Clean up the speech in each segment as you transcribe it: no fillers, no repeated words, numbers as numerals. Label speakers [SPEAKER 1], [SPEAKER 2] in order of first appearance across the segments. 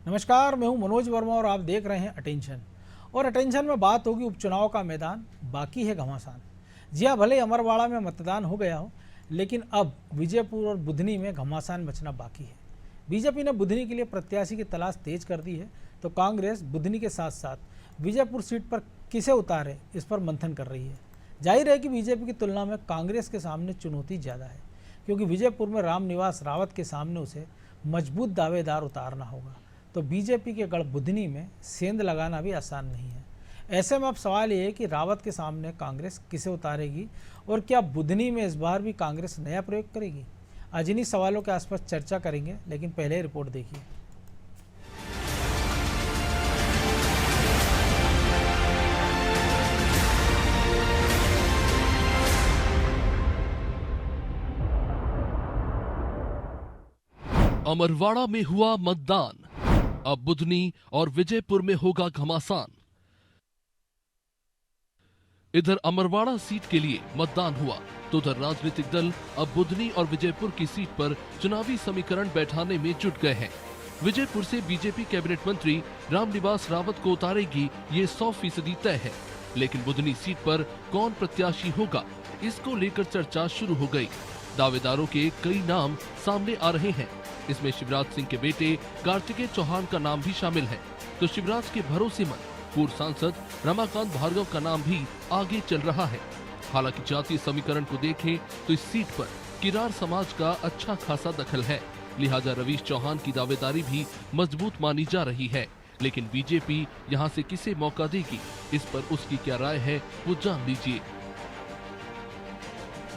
[SPEAKER 1] नमस्कार, मैं हूं मनोज वर्मा और आप देख रहे हैं अटेंशन। और अटेंशन में बात होगी उपचुनाव का मैदान बाकी है घमासान। जी हाँ, भले ही अमरवाड़ा में मतदान हो गया हो, लेकिन अब विजयपुर और बुधनी में घमासान मचना बाकी है। बीजेपी ने बुधनी के लिए प्रत्याशी की तलाश तेज कर दी है, तो कांग्रेस बुधनी के साथ साथ विजयपुर सीट पर किसे उतारे इस पर मंथन कर रही है। जाहिर है कि बीजेपी की तुलना में कांग्रेस के सामने चुनौती ज़्यादा है, क्योंकि विजयपुर में रामनिवास रावत के सामने उसे मजबूत दावेदार उतारना होगा। तो बीजेपी के गढ़ बुधनी में सेंध लगाना भी आसान नहीं है। ऐसे में अब सवाल ये है कि रावत के सामने कांग्रेस किसे उतारेगी और क्या बुधनी में इस बार भी कांग्रेस नया प्रयोग करेगी। आज इन्हीं सवालों के आसपास चर्चा करेंगे, लेकिन पहले रिपोर्ट देखिए।
[SPEAKER 2] अमरवाड़ा में हुआ मतदान, अब बुधनी और विजयपुर में होगा घमासान। इधर अमरवाड़ा सीट के लिए मतदान हुआ तो उधर राजनीतिक दल अब बुधनी और विजयपुर की सीट पर चुनावी समीकरण बैठाने में जुट गए हैं। विजयपुर से बीजेपी कैबिनेट मंत्री रामनिवास रावत को उतारेगी ये 100% तय है, लेकिन बुधनी सीट पर कौन प्रत्याशी होगा, इसको लेकर चर्चा शुरू हो गई। दावेदारों के कई नाम सामने आ रहे हैं। इसमें शिवराज सिंह के बेटे कार्तिकेय चौहान का नाम भी शामिल है, तो शिवराज के भरोसेमंद पूर्व सांसद रमाकांत भार्गव का नाम भी आगे चल रहा है। हालांकि जातीय समीकरण को देखें तो इस सीट पर किरार समाज का अच्छा खासा दखल है, लिहाजा रवीश चौहान की दावेदारी भी मजबूत मानी जा रही है। लेकिन बीजेपी यहां से किसे मौका देगी, इस पर उसकी क्या राय है वो जान लीजिए।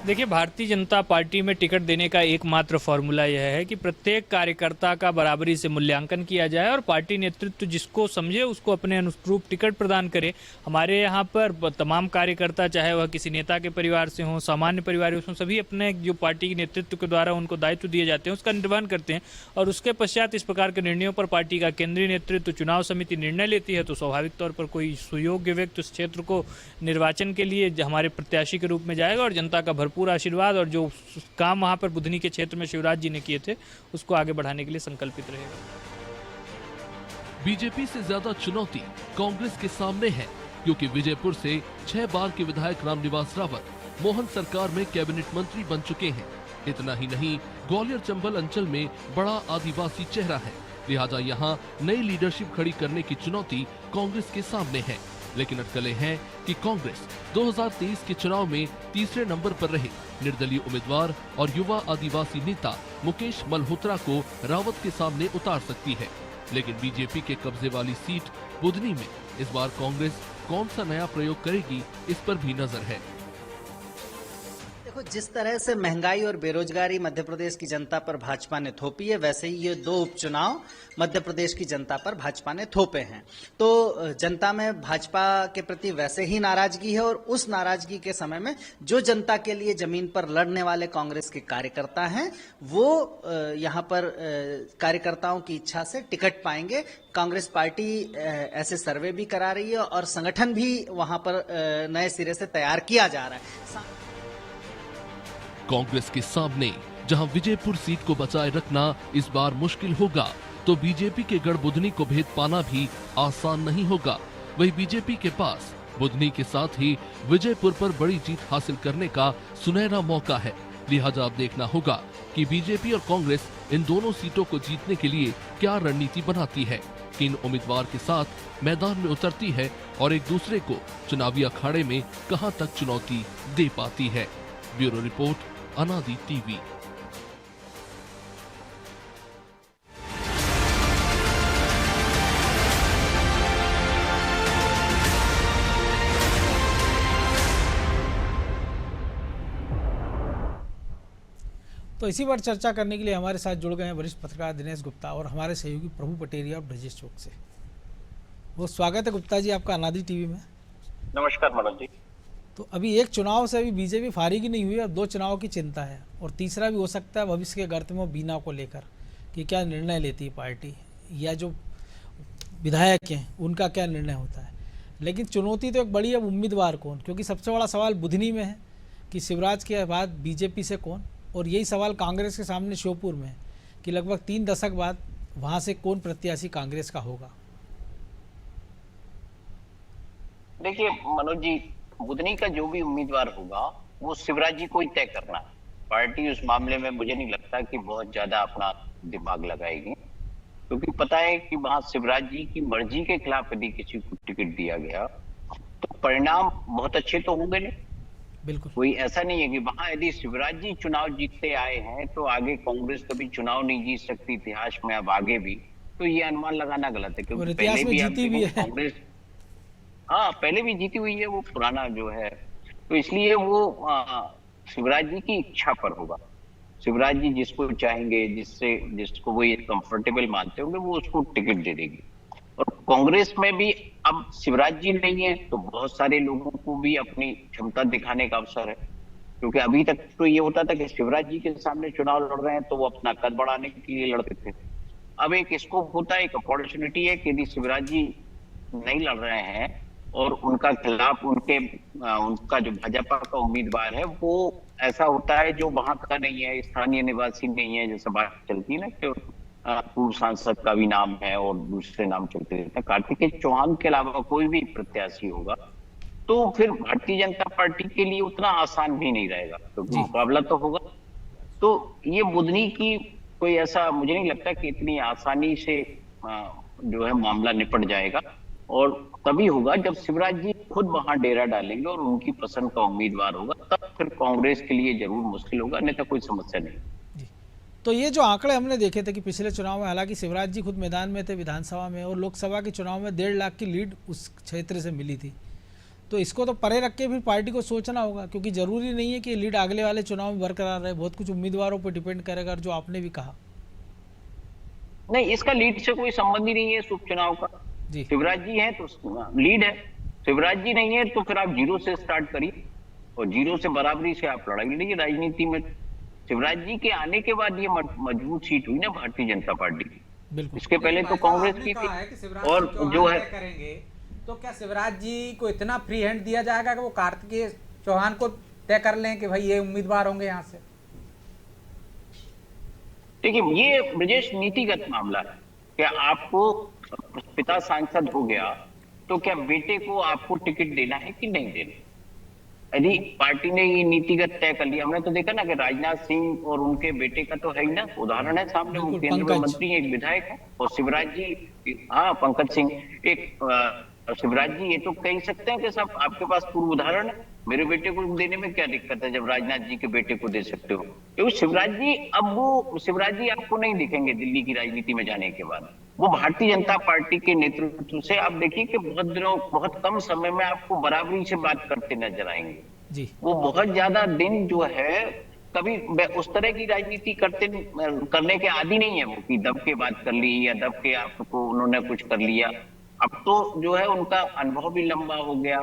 [SPEAKER 3] देखिए, भारतीय जनता पार्टी में टिकट देने का एकमात्र फॉर्मूला यह है कि प्रत्येक कार्यकर्ता का बराबरी से मूल्यांकन किया जाए और पार्टी नेतृत्व जिसको समझे उसको अपने अनुरूप टिकट प्रदान करे। हमारे यहाँ पर तमाम कार्यकर्ता, चाहे वह किसी नेता के परिवार से हों, सामान्य परिवार से हों, सभी अपने जो पार्टी के नेतृत्व के द्वारा उनको दायित्व दिए जाते हैं उसका निर्वहन करते हैं और उसके पश्चात इस प्रकार के निर्णयों पर पार्टी का केंद्रीय नेतृत्व, चुनाव समिति निर्णय लेती है। तो स्वाभाविक तौर पर कोई सुयोग्य व्यक्ति उस क्षेत्र को निर्वाचन के लिए हमारे प्रत्याशी के रूप में जाएगा और जनता का पूरा आशीर्वाद और जो काम वहां पर बुधनी के क्षेत्र में शिवराज जी ने किए थे उसको आगे बढ़ाने के लिए संकल्पित रहेगा।
[SPEAKER 2] बीजेपी से ज्यादा चुनौती कांग्रेस के सामने है, क्योंकि विजयपुर से 6 बार के विधायक रामनिवास रावत मोहन सरकार में कैबिनेट मंत्री बन चुके हैं। इतना ही नहीं, ग्वालियर चंबल अंचल में बड़ा आदिवासी चेहरा है, लिहाजा यहाँ नई लीडरशिप खड़ी करने की चुनौती कांग्रेस के सामने है। लेकिन अटकलें हैं कि कांग्रेस 2023 के चुनाव में तीसरे नंबर पर रहे निर्दलीय उम्मीदवार और युवा आदिवासी नेता मुकेश मल्होत्रा को रावत के सामने उतार सकती है। लेकिन बीजेपी के कब्जे वाली सीट बुधनी में इस बार कांग्रेस कौन सा नया प्रयोग करेगी, इस पर भी नजर है।
[SPEAKER 4] देखो, जिस तरह से महंगाई और बेरोजगारी मध्य प्रदेश की जनता पर भाजपा ने थोपी है, वैसे ही ये 2 उपचुनाव मध्य प्रदेश की जनता पर भाजपा ने थोपे हैं। तो जनता में भाजपा के प्रति वैसे ही नाराजगी है और उस नाराजगी के समय में जो जनता के लिए जमीन पर लड़ने वाले कांग्रेस के कार्यकर्ता हैं वो यहाँ पर कार्यकर्ताओं की इच्छा से टिकट पाएंगे। कांग्रेस पार्टी ऐसे सर्वे भी करा रही है और संगठन भी वहां पर नए सिरे से तैयार किया जा रहा है।
[SPEAKER 2] कांग्रेस के सामने जहां विजयपुर सीट को बचाए रखना इस बार मुश्किल होगा, तो बीजेपी के गढ़ बुधनी को भेद पाना भी आसान नहीं होगा। वही बीजेपी के पास बुधनी के साथ ही विजयपुर पर बड़ी जीत हासिल करने का सुनहरा मौका है। लिहाजा अब देखना होगा कि बीजेपी और कांग्रेस इन दोनों सीटों को जीतने के लिए क्या रणनीति बनाती है, किन उम्मीदवार के साथ मैदान में उतरती है और एक दूसरे को चुनावी अखाड़े में कहां तक चुनौती दे पाती है। ब्यूरो रिपोर्ट, अनादि टीवी।
[SPEAKER 1] तो इसी पर चर्चा करने के लिए हमारे साथ जुड़ गए हैं वरिष्ठ पत्रकार दिनेश गुप्ता और हमारे सहयोगी प्रभु पटेरिया और ब्रजेश चौक से। बहुत स्वागत है गुप्ता जी आपका अनादि टीवी में।
[SPEAKER 5] नमस्कार मनोज जी।
[SPEAKER 1] तो अभी एक चुनाव से अभी बीजेपी फारिग ही नहीं हुई, अब 2 चुनाव की चिंता है और तीसरा भी हो सकता है भविष्य के गर्त में बीना को लेकर कि क्या निर्णय लेती है पार्टी या जो विधायक हैं उनका क्या निर्णय होता है। लेकिन चुनौती तो एक बड़ी है, उम्मीदवार कौन, क्योंकि सबसे बड़ा सवाल बुधनी में है कि शिवराज के बाद बीजेपी से कौन, और यही सवाल कांग्रेस के सामने श्योपुर में है कि लगभग 3 दशक बाद वहाँ से कौन प्रत्याशी कांग्रेस का होगा?
[SPEAKER 5] देखिए मनोज जी, बुधनी का जो भी उम्मीदवार होगा वो शिवराज जी को ही तय करना है। पार्टी उस मामले में मुझे नहीं लगता कि बहुत ज्यादा अपना दिमाग लगाएगी, क्योंकि पता है कि वहां शिवराज जी की मर्जी के खिलाफ यदि किसी को टिकट दिया गया तो परिणाम बहुत अच्छे तो होंगे नहीं।
[SPEAKER 1] बिल्कुल।
[SPEAKER 5] कोई ऐसा नहीं है कि वहां यदि शिवराज जी चुनाव जीतते आए हैं तो आगे कांग्रेस कभी चुनाव नहीं जीत सकती इतिहास में, अब आगे भी, तो ये अनुमान लगाना गलत है,
[SPEAKER 1] और
[SPEAKER 5] क्योंकि
[SPEAKER 1] इतिहास
[SPEAKER 5] पहले
[SPEAKER 1] में
[SPEAKER 5] भी आप
[SPEAKER 1] जीती भी
[SPEAKER 5] देखो
[SPEAKER 1] है।
[SPEAKER 5] कांग्रेस, हाँ पहले भी जीती हुई है, वो पुराना जो है, तो इसलिए वो शिवराज जी की इच्छा पर होगा। शिवराज जी जिसको चाहेंगे, जिसको वो ये कंफर्टेबल मानते होंगे, वो उसको टिकट दे देगी। और कांग्रेस में भी अब शिवराज जी नहीं है तो बहुत सारे लोगों को भी अपनी क्षमता दिखाने का अवसर है, क्योंकि अभी तक तो ये होता था कि शिवराज जी के सामने चुनाव लड़ रहे हैं तो वो अपना कद बढ़ाने के लिए लड़ते थे। अब एक स्कोप होता है, एक अपॉर्चुनिटी है कि यदि शिवराज जी नहीं लड़ रहे हैं और उनका खिलाफ उनका जो भाजपा का उम्मीदवार है वो ऐसा होता है जो वहां का नहीं है, स्थानीय निवासी नहीं है, जैसे बात चलती है ना कि पूर्व सांसद का भी नाम है और दूसरे नाम चलते रहते हैं, कार्तिकेय चौहान के अलावा कोई भी प्रत्याशी होगा तो फिर भारतीय जनता पार्टी के लिए उतना आसान भी नहीं रहेगा, क्योंकि मुकाबला तो होगा। तो ये बुधनी की कोई ऐसा मुझे नहीं लगता कि इतनी आसानी से जो है मामला निपट जाएगा, और तभी होगा जब शिवराज जी खुद वहां डेरा डालेंगे और उनकी पसंद का उम्मीदवार होगा, तब फिर कांग्रेस के लिए जरूर मुश्किल होगा, नहीं तो कोई समस्या नहीं।
[SPEAKER 1] जी। तो ये जो आंकड़े हमने देखे थे कि पिछले चुनाव में हालांकि शिवराज जी खुद मैदान में थे विधानसभा में, और लोकसभा के चुनाव में 1.5 लाख की लीड उस क्षेत्र से मिली थी, तो इसको तो परे रख के फिर पार्टी को सोचना होगा, क्योंकि जरूरी नहीं है कि लीड अगले वाले चुनाव में बरकरार रहे, बहुत कुछ उम्मीदवारों पर डिपेंड करेगा, जो आपने भी कहा।
[SPEAKER 5] नहीं, इसका लीड से कोई संबंध ही नहीं है इस उपचुनाव का।
[SPEAKER 1] जी।
[SPEAKER 5] शिवराज जी है तो लीड है, शिवराज जी नहीं है तो फिर आप जीरो से स्टार्ट करिए और जीरो से बराबरी से आप लड़ाई लड़िए। राजनीति में शिवराज जी के आने के बाद ये मजबूत सीट हुई ना भारतीय जनता पार्टी की।
[SPEAKER 1] बिल्कुल।
[SPEAKER 5] इसके पहले तो कांग्रेस की थी। और जो है
[SPEAKER 6] करेंगे तो क्या शिवराज जी को इतना फ्री हैंड दिया जाएगा कि वो कार्तिकेय चौहान को तय कर लें कि भाई ये उम्मीदवार होंगे यहाँ से?
[SPEAKER 5] देखिए, ये ब्रजेश नीतिगत मामला है। क्या आपको पिता सांसद हो गया तो क्या बेटे को आपको टिकट देना है कि नहीं देना? यदि पार्टी ने ये नीतिगत तय कर लिया, हमने तो देखा ना कि राजनाथ सिंह और उनके बेटे का तो है ही ना, उदाहरण है सामने, वो केंद्र में मंत्री एक विधायक है, और शिवराज जी, हाँ पंकज सिंह, एक शिवराज जी, ये तो कह सकते हैं कि सब आपके पास पूर्व उदाहरण है, मेरे बेटे को देने में क्या दिक्कत है जब राजनाथ जी के बेटे को दे सकते हो। क्योंकि शिवराज जी, अब वो शिवराज जी आपको नहीं दिखेंगे दिल्ली की राजनीति में जाने के बाद। वो भारतीय जनता पार्टी के नेतृत्व से आप देखिए कि बहुत कम समय में आपको बराबरी से बात करते नजर आएंगे
[SPEAKER 1] जी।
[SPEAKER 5] वो बहुत ज्यादा दिन जो है कभी उस तरह की राजनीति करने के आदी नहीं है वो, कि दब के बात कर ली या दब के आपको उन्होंने कुछ कर लिया। अब तो जो है उनका अनुभव भी लंबा हो गया,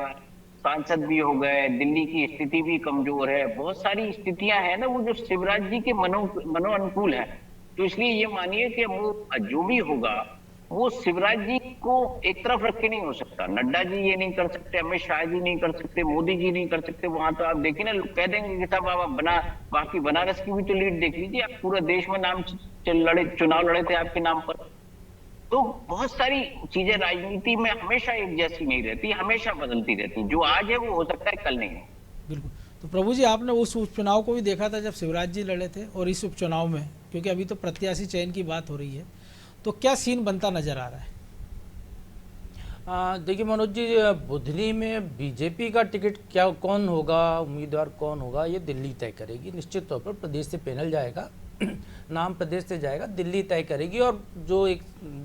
[SPEAKER 5] सांसद भी हो गए, दिल्ली की स्थिति भी कमजोर है, बहुत सारी स्थितियां हैं ना वो जो शिवराज जी के मनो अनुकूल है। तो इसलिए ये मानिए कि वो जो भी होगा वो शिवराज जी को एक तरफ रख के नहीं हो सकता। नड्डा जी ये नहीं कर सकते, अमित शाह जी नहीं कर सकते, मोदी जी नहीं कर सकते। वहां तो आप देखिए ना, कह देंगे कि साहब आप बाकी बनारस की भी तो लीड देख लीजिए, आप पूरे देश में चुनाव लड़े थे आपके नाम पर। तो बहुत सारी चीजें राजनीति में हमेशा एक जैसी नहीं रहती, हमेशा बदलती रहती। जो आज है वो हो सकता है कल नहीं है।
[SPEAKER 1] बिल्कुल। तो प्रभु जी, आपने उस उपचुनाव को भी देखा था जब शिवराज जी लड़े थे, और इस उपचुनाव में, क्योंकि अभी तो प्रत्याशी चयन की बात हो रही है, तो क्या सीन बनता नजर आ रहा है?
[SPEAKER 6] देखिए मनोज जी, बुधनी में बीजेपी का टिकट क्या, कौन होगा, उम्मीदवार कौन होगा, ये दिल्ली तय करेगी। निश्चित तौर पर प्रदेश से पैनल जाएगा, नाम प्रदेश से जाएगा, दिल्ली तय करेगी। और जो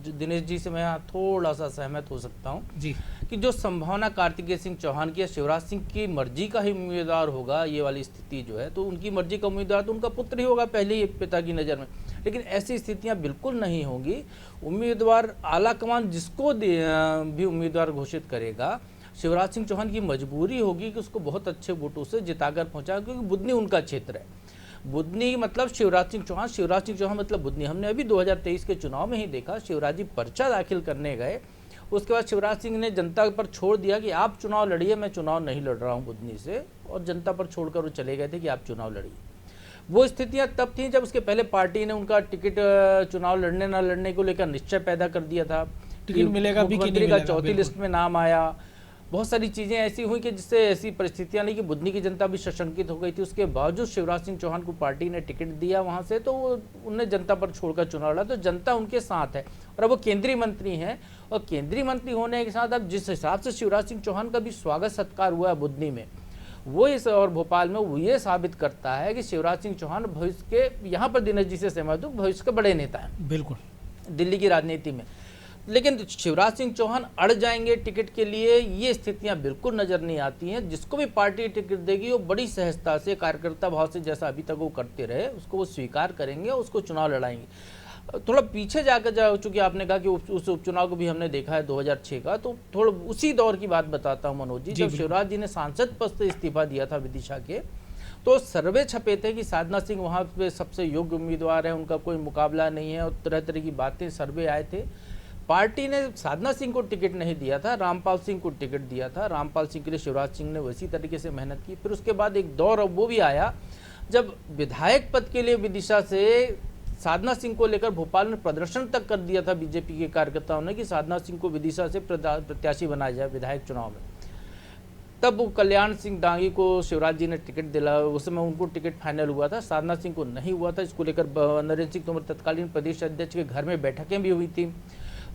[SPEAKER 6] दिनेश जी से मैं थोड़ा सा सहमत हो सकता हूँ
[SPEAKER 1] जी,
[SPEAKER 6] कि जो संभावना कार्तिकेय सिंह चौहान की या शिवराज सिंह की मर्जी का ही उम्मीदवार होगा, ये वाली स्थिति जो है, तो उनकी मर्जी का उम्मीदवार तो उनका पुत्र ही होगा पहले ही पिता की नज़र में। लेकिन ऐसी स्थितियां बिल्कुल नहीं होंगी। उम्मीदवार आला कमान जिसको भी उम्मीदवार घोषित करेगा, शिवराज सिंह चौहान की मजबूरी होगी कि उसको बहुत अच्छे वोटों से जिताकर पहुंचाए, क्योंकि बुधनी उनका क्षेत्र है। बुधनी मतलब शिवराज सिंह चौहान, शिवराज सिंह चौहान मतलब बुधनी। हमने अभी 2023 के चुनाव में ही देखा, शिवराज जी पर्चा दाखिल करने गए, उसके बाद शिवराज सिंह ने जनता पर छोड़ दिया कि आप चुनाव लड़िए, मैं चुनाव नहीं लड़ रहा हूं बुधनी से, और जनता पर छोड़कर वो चले गए थे कि आप चुनाव लड़िए। वो स्थितियां तब थी जब उसके पहले पार्टी ने उनका टिकट चुनाव लड़ने ना लड़ने को लेकर निश्चय पैदा कर दिया था।
[SPEAKER 1] टिकट मिलेगा भी कि नहीं
[SPEAKER 6] मुख्यमंत्री का
[SPEAKER 1] मिलेगा,
[SPEAKER 6] चौथी
[SPEAKER 1] बिल्कुल।
[SPEAKER 6] लिस्ट में नाम आया। बहुत सारी चीजें ऐसी हुई कि जिससे ऐसी परिस्थितियां नहीं कि बुधनी की जनता भी सशंकित हो गई थी। उसके बावजूद शिवराज सिंह चौहान को पार्टी ने टिकट दिया वहां से, तो वो उनने जनता पर छोड़कर चुनाव लड़ा, तो जनता उनके साथ है। और अब वो केंद्रीय मंत्री हैं, और केंद्रीय मंत्री होने के साथ अब जिस हिसाब से शिवराज सिंह चौहान का भी स्वागत सत्कार हुआ है बुधनी में, वो इस और भोपाल में, वो ये साबित करता है कि शिवराज सिंह चौहान भविष्य के, यहाँ पर दिनेश जी से सहमत हूं, भविष्य के बड़े नेता हैं
[SPEAKER 1] बिल्कुल।
[SPEAKER 6] दिल्ली की राजनीति में। लेकिन शिवराज सिंह चौहान अड़ जाएंगे टिकट के लिए, ये स्थितियां बिल्कुल नजर नहीं आती हैं। जिसको भी पार्टी टिकट देगी वो बड़ी सहजता से, कार्यकर्ता भाव से, जैसा अभी तक वो करते रहे, उसको वो स्वीकार करेंगे और उसको चुनाव लड़ाएंगे। थोड़ा पीछे जाकर जा चूंकि आपने कहा कि उस उपचुनाव को भी हमने देखा है 2006 का, तो थोड़ा उसी दौर की बात बताता हूँ मनोज जी। जब शिवराज जी ने सांसद पद से इस्तीफा दिया था विदिशा के, तो सर्वे छपे थे कि साधना सिंह वहाँ पे सबसे योग्य उम्मीदवार है, उनका कोई मुकाबला नहीं है, और तरह तरह की बातें सर्वे आए थे। पार्टी ने साधना सिंह को टिकट नहीं दिया था, रामपाल सिंह को टिकट दिया था। रामपाल सिंह के लिए शिवराज सिंह ने वैसी तरीके से मेहनत की। फिर उसके बाद एक दौर वो भी आया जब विधायक पद के लिए विदिशा से साधना सिंह को लेकर भोपाल में प्रदर्शन तक कर दिया था बीजेपी के कार्यकर्ताओं ने कि साधना सिंह को विदिशा से प्रत्याशी बनाया जाए विधायक चुनाव में। तब वो कल्याण सिंह दांगी को शिवराज जी ने टिकट दिला, उस समय उनको टिकट फाइनल हुआ था, साधना सिंह को नहीं हुआ था। इसको लेकर नरेंद्र सिंह तोमर तत्कालीन प्रदेश अध्यक्ष के घर में बैठकें भी हुई थी।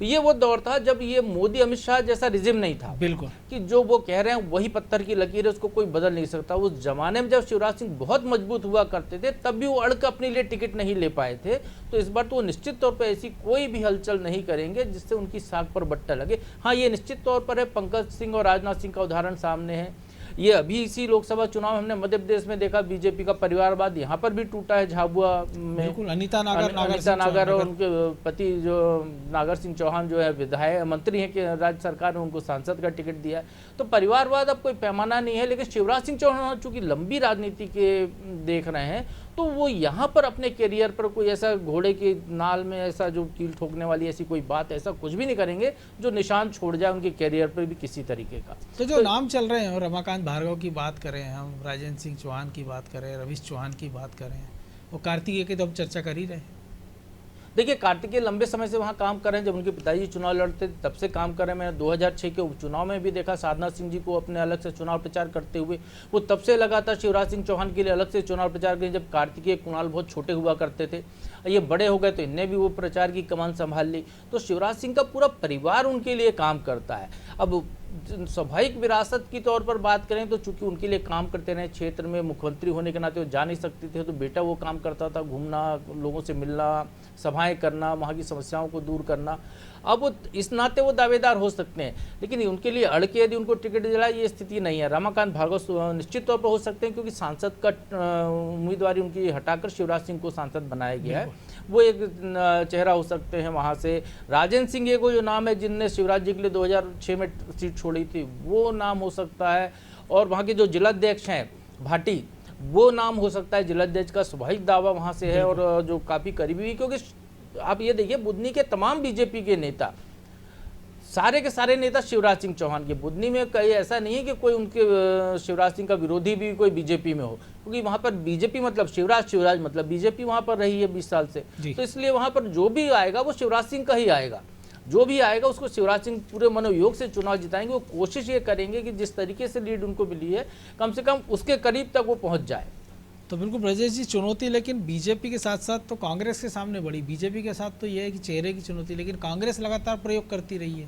[SPEAKER 6] ये वो दौर था जब ये मोदी अमित शाह जैसा रिजिम नहीं था,
[SPEAKER 1] बिल्कुल,
[SPEAKER 6] कि जो वो कह रहे हैं वही पत्थर की लकीर है, उसको कोई बदल नहीं सकता। उस जमाने में जब शिवराज सिंह बहुत मजबूत हुआ करते थे, तब भी वो अड़ के अपने लिए टिकट नहीं ले पाए थे। तो इस बार तो वो निश्चित तौर पर ऐसी कोई भी हलचल नहीं करेंगे जिससे उनकी साख पर बट्टा लगे। हाँ, ये निश्चित तौर पर है, पंकज सिंह और राजनाथ सिंह का उदाहरण सामने है। ये अभी इसी लोकसभा चुनाव हमने मध्य प्रदेश में देखा, बीजेपी का परिवारवाद यहाँ पर भी टूटा है झाबुआ में।
[SPEAKER 1] बिल्कुल। अनीता नागर
[SPEAKER 6] और उनके पति जो नागर सिंह चौहान जो है विधायक मंत्री हैं कि राज्य सरकार ने उनको सांसद का टिकट दिया है। तो परिवारवाद अब कोई पैमाना नहीं है। लेकिन शिवराज सिंह चौहान चूंकि लंबी राजनीति के देख रहे हैं, तो वो यहाँ पर अपने कैरियर पर कोई ऐसा घोड़े की नाल में ऐसा जो कील ठोकने वाली ऐसी कोई बात, ऐसा कुछ भी नहीं करेंगे जो निशान छोड़ जाए उनके कैरियर पर भी किसी तरीके का।
[SPEAKER 1] तो जो नाम चल रहे हैं, रमाकांत भार्गव की बात करें, हम राजेंद्र सिंह चौहान की बात करें, रवीश चौहान की बात करें, वो कार्तिकेय की तो हम चर्चा कर ही रहे हैं।
[SPEAKER 6] देखिए, कार्तिकेय लंबे समय से वहाँ काम कर रहे हैं। जब उनके पिताजी चुनाव लड़ते थे तब से काम कर रहे हैं। मैंने 2006 के उपचुनाव में भी देखा साधना सिंह जी को अपने अलग से चुनाव प्रचार करते हुए। वो तब से लगातार शिवराज सिंह चौहान के लिए अलग से चुनाव प्रचार करें जब कार्तिकेय कुणाल बहुत छोटे हुआ करते थे। ये बड़े हो गए तो इनने भी वो प्रचार की कमान संभाल ली। तो शिवराज सिंह का पूरा परिवार उनके लिए काम करता है। अब स्वाभाविक विरासत की तौर पर बात करें तो चूंकि उनके लिए काम करते रहे, क्षेत्र में मुख्यमंत्री होने के नाते वो जा नहीं सकते थे, तो बेटा वो काम करता था, घूमना, लोगों से मिलना, सभाएं करना, वहाँ की समस्याओं को दूर करना। अब वो इस नाते वो दावेदार हो सकते हैं, लेकिन उनके लिए अड़ के यदि उनको टिकट दिला, ये स्थिति नहीं है। रमाकांत भार्गव निश्चित तौर पर हो सकते हैं क्योंकि सांसद का उम्मीदवारी उनकी हटाकर शिवराज सिंह को सांसद बनाया गया है, वो एक चेहरा हो सकते हैं वहाँ से। राजेंद्र सिंह ये जो नाम है जिनने शिवराज जी के लिए 2006 में सीट छोड़ी थी, वो नाम हो सकता है। और वहाँ के जो जिलाध्यक्ष हैं भाटी, वो नाम हो सकता है। जिलाध्यक्ष का स्वाभाविक दावा वहाँ से है और जो काफ़ी करीबी भी, क्योंकि आप ये देखिए बुधनी के तमाम बीजेपी के नेता, सारे के सारे नेता शिवराज सिंह चौहान के, बुधनी में कहीं ऐसा नहीं है कि कोई उनके शिवराज सिंह का विरोधी भी कोई बीजेपी में हो, क्योंकि वहाँ पर बीजेपी मतलब शिवराज, शिवराज मतलब बीजेपी वहाँ पर रही है 20 साल से। तो इसलिए वहाँ पर जो भी आएगा वो शिवराज सिंह का ही आएगा। जो भी आएगा उसको शिवराज सिंह पूरे मनोयोग से चुनाव जिताएंगे। वो कोशिश ये करेंगे कि जिस तरीके से लीड उनको मिली है कम से कम उसके करीब तक वो पहुँच जाए।
[SPEAKER 1] तो बिल्कुल ब्रजेश जी, चुनौती लेकिन बीजेपी के साथ साथ तो कांग्रेस के सामने बड़ी। बीजेपी के साथ तो ये है कि चेहरे की चुनौती, लेकिन कांग्रेस लगातार प्रयोग करती रही है।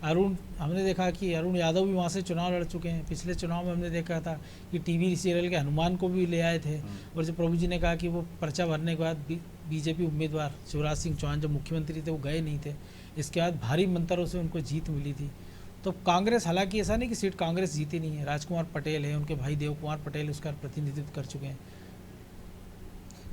[SPEAKER 1] अरुण, हमने देखा कि अरुण यादव भी वहाँ से चुनाव लड़ चुके हैं। पिछले चुनाव में हमने देखा था कि टीवी सीरियल के हनुमान को भी ले आए थे, और जब प्रभु जी ने कहा कि वो पर्चा भरने के बाद बीजेपी उम्मीदवार शिवराज सिंह चौहान जो मुख्यमंत्री थे वो गए नहीं थे, इसके बाद भारी मंत्रों से उनको जीत मिली थी। तो कांग्रेस, हालांकि ऐसा नहीं कि सीट कांग्रेस जीती नहीं है, राजकुमार पटेल है, उनके भाई देव कुमार पटेल उसका प्रतिनिधित्व कर चुके हैं।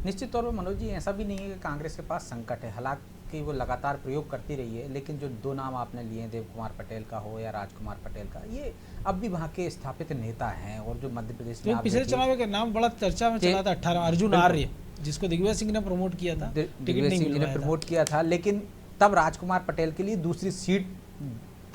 [SPEAKER 7] निश्चित तौर पर मनोज जी, ऐसा भी नहीं है कि कांग्रेस के पास संकट है, हालांकि वो लगातार प्रयोग करती रही है। लेकिन जो दो नाम आपने लिए हैं, देव कुमार पटेल का हो या राजकुमार पटेल का, ये अब भी वहाँ के स्थापित नेता हैं। और जो मध्य प्रदेश में
[SPEAKER 1] पिछले चुनाव के नाम बड़ा चर्चा में चला था, 18 अर्जुन आर्य, जिसको दिग्विजय सिंह ने प्रमोट किया था,
[SPEAKER 7] दिग्विजय सिंह ने प्रमोट किया था, लेकिन तब राजकुमार पटेल के लिए दूसरी सीट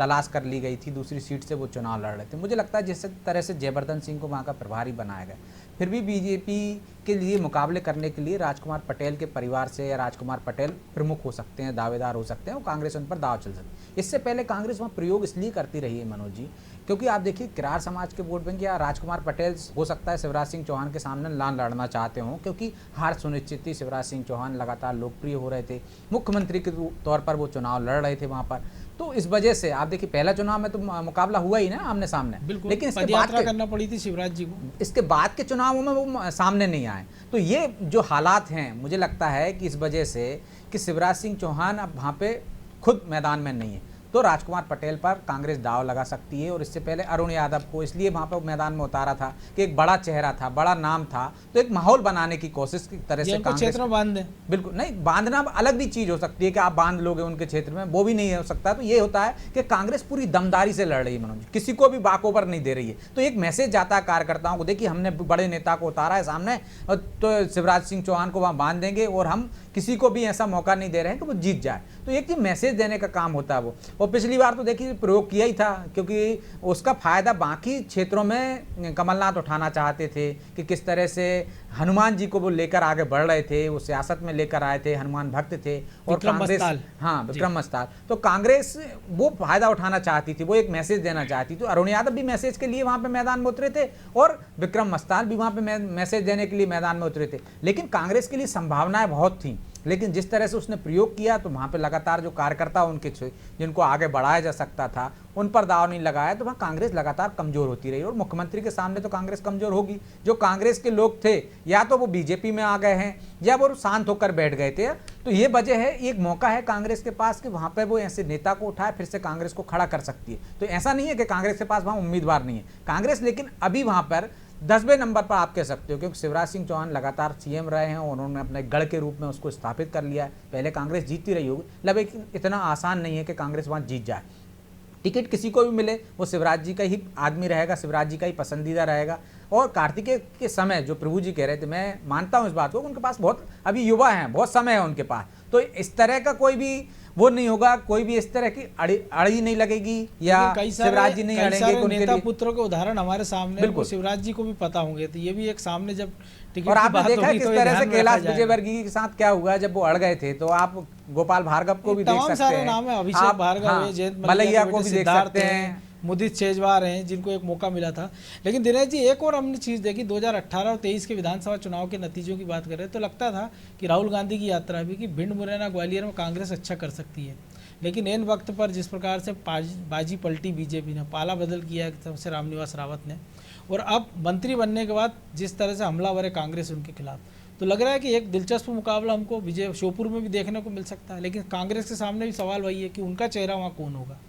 [SPEAKER 7] तलाश कर ली गई थी, दूसरी सीट से वो चुनाव लड़ रहे थे। मुझे लगता है जिस तरह से जयवर्धन सिंह को वहाँ का प्रभारी बनाया गया, फिर भी बीजेपी के लिए मुकाबले करने के लिए राजकुमार पटेल के परिवार से या राजकुमार पटेल प्रमुख हो सकते हैं, दावेदार हो सकते हैं, और कांग्रेस उन पर दाव चल सकती है। इससे पहले कांग्रेस वहाँ प्रयोग इसलिए करती रही है मनोज जी, क्योंकि आप देखिए किरार समाज के वोट बैंक या राजकुमार पटेल हो सकता है शिवराज सिंह चौहान के सामने लान लड़ना चाहते हों, क्योंकि हार सुनिश्चित थी। शिवराज सिंह चौहान लगातार लोकप्रिय हो रहे थे, मुख्यमंत्री के तौर पर वो चुनाव लड़ रहे थे वहाँ पर, तो इस वजह से आप देखिए पहला चुनाव में तो मुकाबला हुआ ही ना आमने सामने, लेकिन इसके बाद
[SPEAKER 1] करना पड़ी थी शिवराज जी को,
[SPEAKER 7] इसके बाद के चुनावों में वो सामने नहीं आए। तो ये जो हालात हैं, मुझे लगता है कि इस वजह से कि शिवराज सिंह चौहान अब वहाँ पे खुद मैदान में नहीं है, तो राजकुमार पटेल पर कांग्रेस दाव लगा सकती है। और इससे पहले अरुण यादव को इसलिए वहाँ पर मैदान में उतारा था कि एक बड़ा चेहरा था, बड़ा नाम था, तो एक माहौल बनाने की कोशिश की तरह से कांग्रेस
[SPEAKER 1] क्षेत्र में बांध दें।
[SPEAKER 7] बिल्कुल नहीं, बांधना अलग भी चीज हो सकती है कि आप बांध लोगे उनके क्षेत्र में, वो भी नहीं हो सकता। तो ये होता है कि कांग्रेस पूरी दमदारी से लड़ रही है मनोज, किसी को भी बाकोबर नहीं दे रही है। तो एक मैसेज जाता है कार्यकर्ताओं को, देखिए हमने बड़े नेता को उतारा है सामने, तो शिवराज सिंह चौहान को वहाँ बांध देंगे और हम किसी को भी ऐसा मौका नहीं दे रहे हैं कि वो जीत जाए। तो एक मैसेज देने का काम होता है वो। और पिछली बार तो देखिए प्रयोग किया ही था, क्योंकि उसका फायदा बाकी क्षेत्रों में कमलनाथ उठाना चाहते थे कि किस तरह से हनुमान जी को वो लेकर आगे बढ़ रहे थे, वो सियासत में लेकर आए थे, हनुमान भक्त थे। और कांग्रेस, हाँ विक्रम मस्ताल, तो कांग्रेस वो फायदा उठाना चाहती थी, वो एक मैसेज देना चाहती थी। अरुण यादव भी मैसेज के लिए वहां पे मैदान में उतरे थे और विक्रम मस्ताल भी वहां पे मैसेज देने के लिए मैदान में उतरे थे। लेकिन कांग्रेस के लिए संभावनाएं बहुत थी, लेकिन जिस तरह से उसने प्रयोग किया तो वहाँ पे लगातार जो कार्यकर्ता उनके जिनको आगे बढ़ाया जा सकता था उन पर दाव नहीं लगाया, तो वहाँ कांग्रेस लगातार कमजोर होती रही। और मुख्यमंत्री के सामने तो कांग्रेस कमजोर होगी। जो कांग्रेस के लोग थे या तो वो बीजेपी में आ गए हैं या वो शांत होकर बैठ गए थे। तो ये वजह है, एक मौका है कांग्रेस के पास कि वहाँ पर वो ऐसे नेता को उठाए, फिर से कांग्रेस को खड़ा कर सकती है। तो ऐसा नहीं है कि कांग्रेस के पास वहाँ उम्मीदवार नहीं है कांग्रेस, लेकिन अभी वहाँ पर 10वें नंबर पर आप कह सकते हो, क्योंकि शिवराज सिंह चौहान लगातार सीएम रहे हैं और उन्होंने अपने गढ़ के रूप में उसको स्थापित कर लिया है। पहले कांग्रेस जीतती रही होगी, लेकिन इतना आसान नहीं है कि कांग्रेस वहाँ जीत जाए। टिकट किसी को भी मिले वो शिवराज जी का ही आदमी रहेगा, शिवराज जी का ही पसंदीदा रहेगा। और कार्तिकेय के समय जो प्रभु जी कह रहे थे, मैं मानता हूँ इस बात को, उनके पास बहुत अभी युवा हैं, बहुत समय है उनके पास, तो इस तरह का कोई भी वो नहीं होगा, कोई भी इस तरह की अड़ी नहीं लगेगी या शिवराज जी नहीं अड़ेंगे।
[SPEAKER 1] नेता पुत्रों के उदाहरण हमारे सामने, बिल्कुल शिवराज जी को भी पता होंगे, तो ये भी एक सामने जब टिकट
[SPEAKER 7] और आपने देखा किस तरह से कैलाश विजयवर्गीय के साथ क्या हुआ जब वो अड़ गए थे। तो आप गोपाल भार्गव को भी देख सकते हैं,
[SPEAKER 1] नाम है अभिषेक भार्गव, जयंत
[SPEAKER 7] मलैया को भी देख सकते हैं,
[SPEAKER 1] मुदित शेजवार हैं जिनको एक मौका मिला था। लेकिन दिनेश जी एक और हमने चीज़ देखी, 2018 और 23 के विधानसभा चुनाव के नतीजों की बात कर रहे हैं तो लगता था कि राहुल गांधी की यात्रा भी कि भिंड, मुरैना, ग्वालियर में कांग्रेस अच्छा कर सकती है। लेकिन इन वक्त पर जिस प्रकार से बाजी पलटी बीजेपी ने, पाला बदल किया है सबसे रामनिवास रावत ने, और अब मंत्री बनने के बाद जिस तरह से हमलावर है कांग्रेस उनके खिलाफ, तो लग रहा है कि एक दिलचस्प मुकाबला हमको विजय श्योपुर में भी देखने को मिल सकता है। लेकिन कांग्रेस के सामने भी सवाल वही है कि उनका चेहरा वहाँ कौन होगा।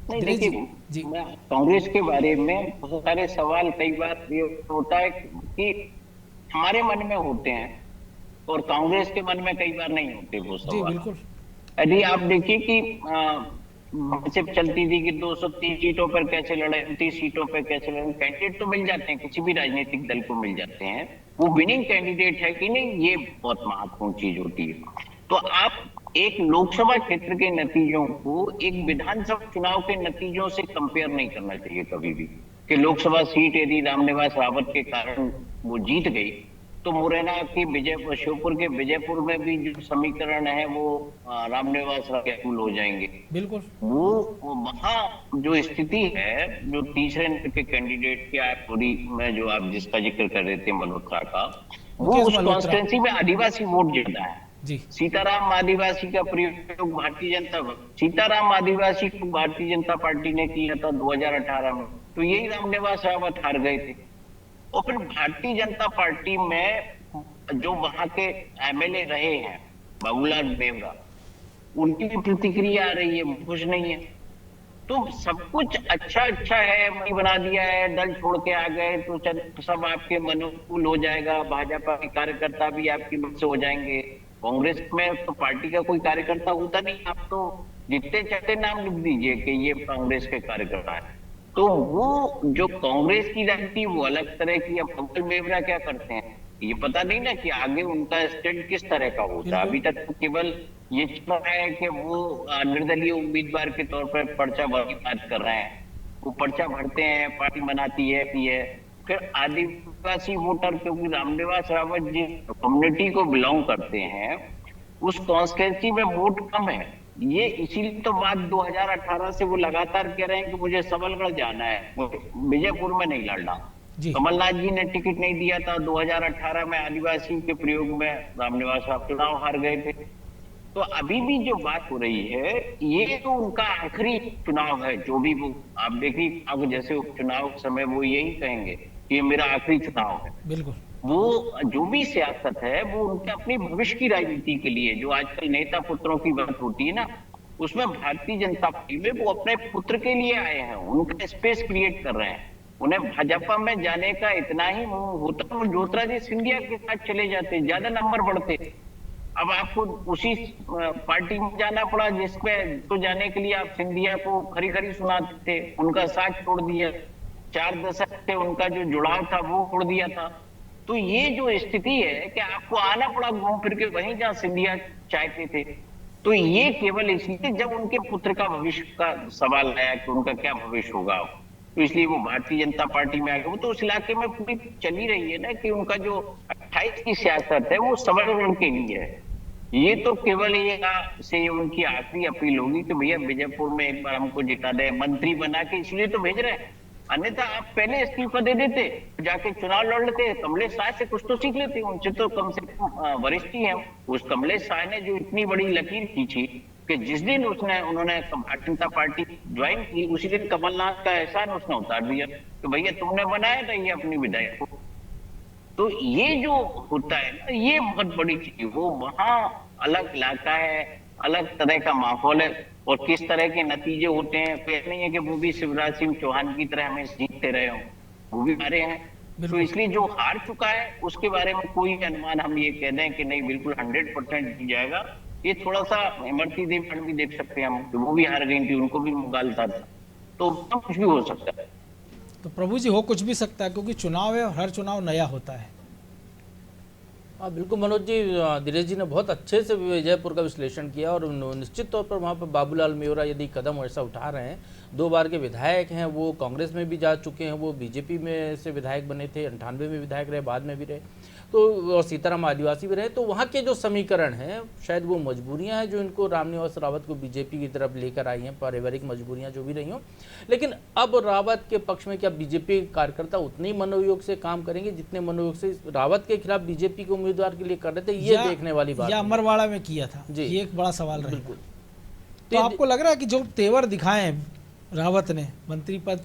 [SPEAKER 5] नहीं देखिए, कांग्रेस के बारे में बहुत सारे सवाल कई बार ये होता है कि हमारे मन में होते हैं और कांग्रेस के मन में कई बार नहीं होते वो सवाल।
[SPEAKER 1] बिल्कुल।
[SPEAKER 5] यदि आप देखिए कि सिर्फ चलती थी कि 230 सीटों पर कैसे लड़े, 30 सीटों पर कैसे लड़े, कैंडिडेट तो मिल जाते हैं, किसी भी राजनीतिक दल को मिल जाते हैं, वो विनिंग कैंडिडेट है कि नहीं, ये बहुत महत्वपूर्ण चीज होती है। तो आप एक लोकसभा क्षेत्र के नतीजों को एक विधानसभा चुनाव के नतीजों से कंपेयर नहीं करना चाहिए कभी भी, कि लोकसभा सीट यदि रामनिवास रावत के कारण वो जीत गई तो मुरैना की श्योपुर के विजयपुर में भी जो समीकरण है वो रामनिवास रावत हो जाएंगे।
[SPEAKER 1] बिल्कुल।
[SPEAKER 5] वो वहां जो स्थिति है, जो तीसरे नंबर के कैंडिडेट की पूरी में जो आप जिसका जिक्र कर रहे थे मल्होत्रा का, वो उस कॉन्स्टिट्यूंसी में आदिवासी वोट ज्यादा है
[SPEAKER 1] जी।
[SPEAKER 5] सीताराम आदिवासी का प्रयोग भारतीय जनता पार्टी ने किया था 2018 में, तो यही रामनिवास रावत हार गए थे। और फिर भारतीय जनता पार्टी में जो वहां के एमएलए रहे हैं बाबूलाल बेवरा, उनकी भी प्रतिक्रिया आ रही है, कुछ नहीं है। तो सब कुछ अच्छा है, वही बना दिया है, दल छोड़ के आ गए तो सब आपके अनुकूल हो जाएगा, भाजपा के कार्यकर्ता भी आपकी मत से हो जाएंगे। कांग्रेस में तो पार्टी का कोई कार्यकर्ता होता नहीं, आप तो जितने चाहते नाम लिख दीजिए कि ये कांग्रेस के कार्यकर्ता है। तो वो जो कांग्रेस की राजनीति वो अलग तरह की। अब बाबूलाल बेवरा क्या करते हैं, ये पता नहीं ना कि आगे उनका स्टैंड किस तरह का होता है। अभी तक तो केवल ये चल रहा है कि वो निर्दलीय उम्मीदवार के तौर पर पर्चा भरने की बात कर रहे हैं। वो पर्चा भरते हैं, पार्टी बनाती है कि है, फिर आदिवासी वोटर, क्योंकि रामनिवास रावत जी कम्युनिटी को बिलोंग करते हैं, उस कॉन्स्टिट्यूंसी में वोट कम है। ये इसीलिए तो बात 2018 से वो लगातार कह रहे हैं कि मुझे सबलगढ़ जाना है, विजयपुर में नहीं लड़ना। कमलनाथ जी ने टिकट नहीं दिया था 2018 में, आदिवासी के प्रयोग में रामनिवास रावत चुनाव हार गए थे। तो अभी भी जो बात हो रही है, ये तो उनका आखिरी चुनाव है। जो भी वो आप देखिए, अब जैसे उपचुनाव समय वो यही कहेंगे कि ये मेरा आखिरी चुनाव है।
[SPEAKER 1] बिल्कुल।
[SPEAKER 5] वो जो भी सियासत है वो उनके अपने भविष्य की राजनीति के लिए, जो आजकल नेता पुत्रों की बात होती है ना, उसमें भारतीय जनता पार्टी में वो अपने पुत्र के लिए आए हैं, उनका स्पेस क्रिएट कर रहे हैं। उन्हें भाजपा में जाने का इतना ही होता तो ज्योतिरादित्य सिंधिया के साथ चले जाते, ज्यादा नंबर बढ़ते। अब आपको उसी पार्टी में जाना पड़ा जिसपे तो जाने के लिए आप सिंधिया को खरी खरी सुनाते थे, उनका साथ छोड़ दिया, 4 दशक से उनका जो जुड़ाव था वो छोड़ दिया था। तो ये जो स्थिति है कि आपको आना पड़ा घूम फिर के वहीं जहां सिंधिया चाहते थे। तो ये केवल इसलिए जब उनके पुत्र का भविष्य का सवाल आया कि उनका क्या भविष्य होगा, तो इसलिए वो भारतीय जनता पार्टी में आ गए। वो तो उस इलाके में पूरी चली रही है ना कि उनका जो 28 की सियासत है वो सबलगढ़ के लिए है। ये तो केवल ये से उनकी आखिरी अपील होगी कि भैया विजयपुर में एक बार हमको जिता दे, मंत्री बना के, इसलिए तो भेज रहे हैं। अन्यथा आप पहले इस्तीफा दे देते, जाके चुनाव लड़ लेते, कमलेश शाह से कुछ तो सीख लेते, उनसे तो कम से कम वरिष्ठ ही है। उस कमलेश शाह ने जो इतनी बड़ी लकीर खींची कि जिस दिन उन्होंने भारतीय जनता पार्टी ज्वाइन की, उसी दिन कमलनाथ का एहसान उसने उतार दिया कि भैया तुमने बनाया था ये अपनी विधायक को। तो ये जो होता है ना, ये बहुत बड़ी चीज, वो वहां अलग इलाका है, अलग तरह का माहौल है, और किस तरह के नतीजे होते हैं। फिर नहीं है कि वो भी शिवराज सिंह चौहान की तरह हमें जीतते रहे हों, वो भी हारे हैं। तो इसलिए जो हार चुका है उसके बारे में कोई अनुमान हम ये कह दें कि नहीं बिल्कुल 100% जीत जाएगा, ये थोड़ा सा इमरती देव भी देख सकते हैं हम, तो वो भी हार गई थी, उनको भी मुगालता था, तो कुछ भी हो सकता है।
[SPEAKER 1] तो प्रभु जी हो कुछ भी सकता है, क्योंकि चुनाव है और हर चुनाव नया होता है।
[SPEAKER 6] हाँ बिल्कुल मनोज जी, दिनेश जी ने बहुत अच्छे से विजयपुर का विश्लेषण किया, और निश्चित तौर पर वहाँ पर बाबूलाल मेहरा यदि कदम ऐसा उठा रहे हैं, 2 बार के विधायक हैं, वो कांग्रेस में भी जा चुके हैं, वो बीजेपी में से विधायक बने थे, 98 में विधायक रहे, बाद में भी रहे, तो और सीताराम आदिवासी भी रहे। तो वहाँ के जो समीकरण हैं, शायद वो मजबूरियाँ हैं जो इनको रामनिवास रावत को बीजेपी की तरफ लेकर आई हैं, पारिवारिक मजबूरियाँ जो भी रही हों। लेकिन अब रावत के पक्ष में क्या बीजेपी कार्यकर्ता उतने ही मनोयोग से काम करेंगे जितने मनोयोग से रावत के खिलाफ बीजेपी के उम्मीदवार के लिए कर रहे थे? ये देखने वाली बात
[SPEAKER 1] या अमरवाड़ा में किया था, ये एक बड़ा सवाल रहेगा।
[SPEAKER 6] बिल्कुल।
[SPEAKER 1] तो आपको लग रहा है कि जो तेवर दिखाए रावत ने मंत्री पद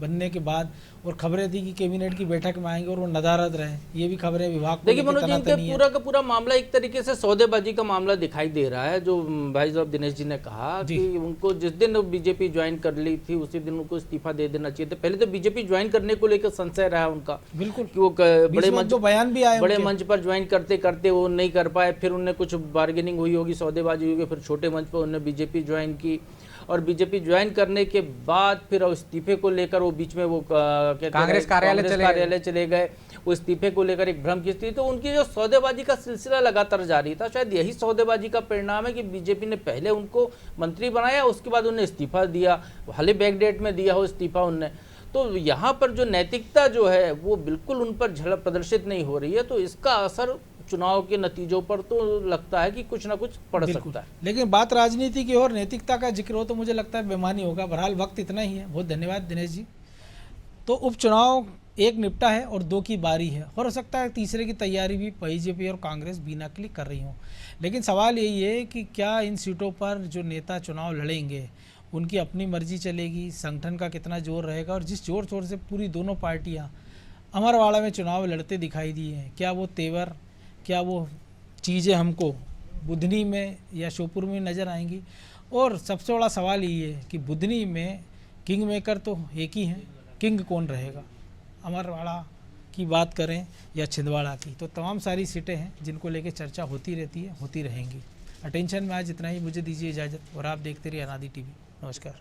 [SPEAKER 1] बनने के बाद, और खबरें थी कि कैबिनेट की बैठक में आएंगे और वो नदारद रहे, ये भी खबरें विभाग को
[SPEAKER 6] देखिए मनोज जी, इनके पूरा का पूरा मामला एक तरीके से सौदेबाजी का मामला दिखाई दे रहा है। जो भाई साहब दिनेश जी ने कहा कि उनको जिस दिन बीजेपी ज्वाइन कर ली थी उसी दिन उनको इस्तीफा दे देना चाहिए था। पहले तो बीजेपी ज्वाइन करने को लेकर संशय रहा उनका,
[SPEAKER 1] बिल्कुल,
[SPEAKER 6] कि वो बड़े मंच,
[SPEAKER 1] बयान भी आए,
[SPEAKER 6] बड़े मंच पर ज्वाइन करते करते वो नहीं कर पाए, फिर उनने कुछ बार्गेनिंग हुई होगी, सौदेबाजी हुई, फिर छोटे मंच पर उन्होंने बीजेपी ज्वाइन की, और बीजेपी ज्वाइन करने के बाद फिर इस्तीफे को लेकर वो बीच में वो
[SPEAKER 7] कांग्रेस कार्यालय
[SPEAKER 6] चले गए, वो इस्तीफे को लेकर एक भ्रम की स्थिति। तो उनकी जो सौदेबाजी का सिलसिला लगातार जारी था, शायद यही सौदेबाजी का परिणाम है कि बीजेपी ने पहले उनको मंत्री बनाया, उसके बाद उन्हें इस्तीफा दिया, हाल ही बैकडेट में दिया हो इस्तीफा उनने। तो यहाँ पर जो नैतिकता जो है वो बिल्कुल उन पर झलक प्रदर्शित नहीं हो रही है, तो इसका असर चुनाव के नतीजों पर तो लगता है कि कुछ ना कुछ पड़ सकता है।
[SPEAKER 1] लेकिन बात राजनीति की और नैतिकता का जिक्र हो तो मुझे लगता है बेमानी होगा। बहरहाल वक्त इतना ही है। बहुत धन्यवाद दिनेश जी। तो उपचुनाव 1 निपटा है और 2 की बारी है, हो सकता है तीसरे की तैयारी भी बीजेपी और कांग्रेस बिना के लिए कर रही हों। लेकिन सवाल यही है कि क्या इन सीटों पर जो नेता चुनाव लड़ेंगे उनकी अपनी मर्जी चलेगी, संगठन का कितना जोर रहेगा, और जिस जोर शोर से पूरी दोनों पार्टियाँ अमरवाड़ा में चुनाव लड़ते दिखाई दी हैं, क्या वो तेवर, क्या वो चीज़ें हमको बुधनी में या श्योपुर में नज़र आएंगी। और सबसे बड़ा सवाल ये है कि बुधनी में किंग मेकर तो एक ही हैं, किंग कौन रहेगा, अमरवाड़ा की बात करें या छिंदवाड़ा की, तो तमाम सारी सीटें हैं जिनको लेकर चर्चा होती रहती है, होती रहेंगी। अटेंशन में आज इतना ही, मुझे दीजिए इजाज़त, और आप देखते रहिए अनादि टीवी। नमस्कार।